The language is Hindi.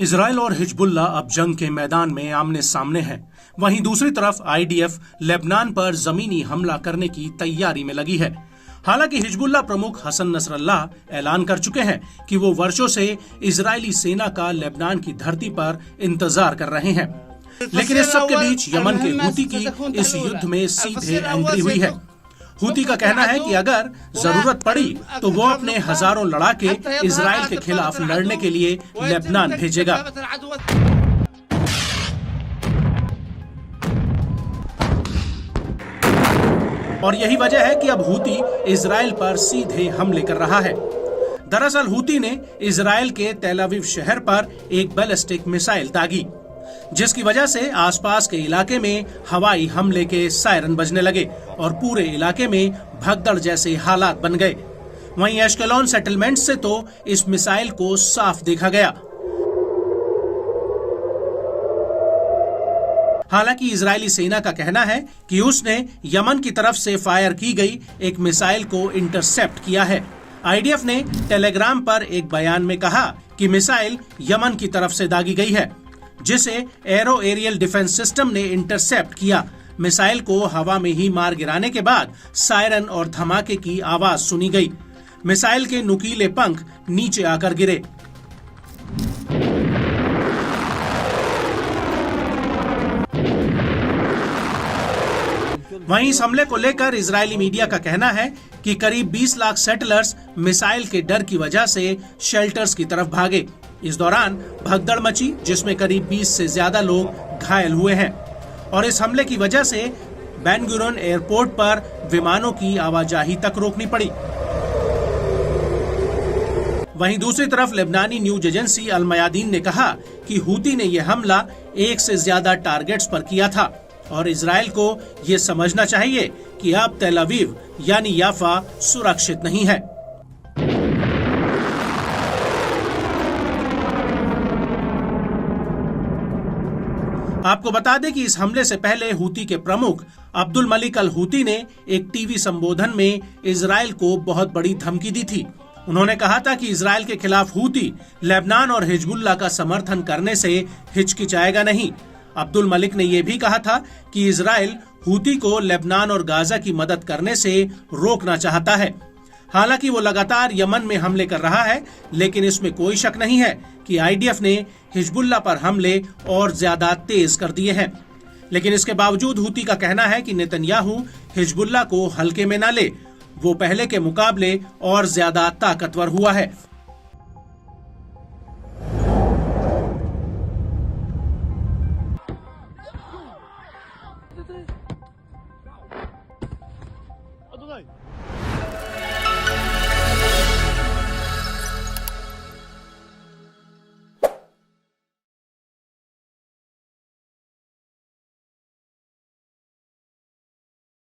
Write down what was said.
इजराइल और हिजबुल्लाह अब जंग के मैदान में आमने सामने हैं। वहीं दूसरी तरफ आईडीएफ लेबनान पर जमीनी हमला करने की तैयारी में लगी है। हालांकि हिजबुल्लाह प्रमुख हसन नसरल्लाह ऐलान कर चुके हैं कि वो वर्षों से इजरायली सेना का लेबनान की धरती पर इंतजार कर रहे हैं। लेकिन इस सब के बीच यमन के हूती की इस युद्ध में सीधे एंट्री हुई है। हूती का कहना है कि अगर जरूरत पड़ी तो वो अपने हजारों लड़ाके इजराइल के खिलाफ लड़ने के लिए लेबनान भेजेगा। और यही वजह है कि अब हूती इजराइल पर सीधे हमले कर रहा है। दरअसल हूती ने इजराइल के तेल अवीव शहर पर एक बैलिस्टिक मिसाइल दागी, जिसकी वजह से आसपास के इलाके में हवाई हमले के सायरन बजने लगे और पूरे इलाके में भगदड़ जैसे हालात बन गए। वहीं एश्केलॉन सेटलमेंट से तो इस मिसाइल को साफ देखा गया। हालांकि इजरायली सेना का कहना है कि उसने यमन की तरफ से फायर की गई एक मिसाइल को इंटरसेप्ट किया है। आईडीएफ ने टेलीग्राम पर एक बयान में कहा कि मिसाइल यमन की तरफ से दागी गई है, जिसे एरो एरियल डिफेंस सिस्टम ने इंटरसेप्ट किया। मिसाइल को हवा में ही मार गिराने के बाद सायरन और धमाके की आवाज सुनी गई। मिसाइल के नुकीले पंख नीचे आकर गिरे। वहीं इस हमले को लेकर इजरायली मीडिया का कहना है कि करीब 20 लाख सेटलर्स मिसाइल के डर की वजह से शेल्टर्स की तरफ भागे। इस दौरान भगदड़ मची, जिसमें करीब 20 से ज्यादा लोग घायल हुए हैं और इस हमले की वजह से बेन गुरियन एयरपोर्ट पर विमानों की आवाजाही तक रोकनी पड़ी। वहीं दूसरी तरफ लेबनानी न्यूज एजेंसी अल मयादीन ने कहा कि हूती ने यह हमला 1 से ज्यादा टारगेट्स पर किया था और इजराइल को ये समझना चाहिए कि अब तेल अवीव यानी याफा सुरक्षित नहीं है। आपको बता दें कि इस हमले से पहले हूती के प्रमुख अब्दुल मलिक अल हूती ने एक टीवी संबोधन में इजराइल को बहुत बड़ी धमकी दी थी। उन्होंने कहा था कि इजराइल के खिलाफ हूती लेबनान और हिजबुल्लाह का समर्थन करने से हिचकिचाएगा नहीं। अब्दुल मलिक ने यह भी कहा था कि इजराइल हूती को लेबनान और गाजा की मदद करने से रोकना चाहता है। हालांकि वो लगातार यमन में हमले कर रहा है, लेकिन इसमें कोई शक नहीं है कि आईडीएफ ने हिजबुल्लाह पर हमले और ज्यादा तेज कर दिए हैं। लेकिन इसके बावजूद हूती का कहना है कि नेतन्याहू हिजबुल्लाह को हल्के में न ले, वो पहले के मुकाबले और ज्यादा ताकतवर हुआ है।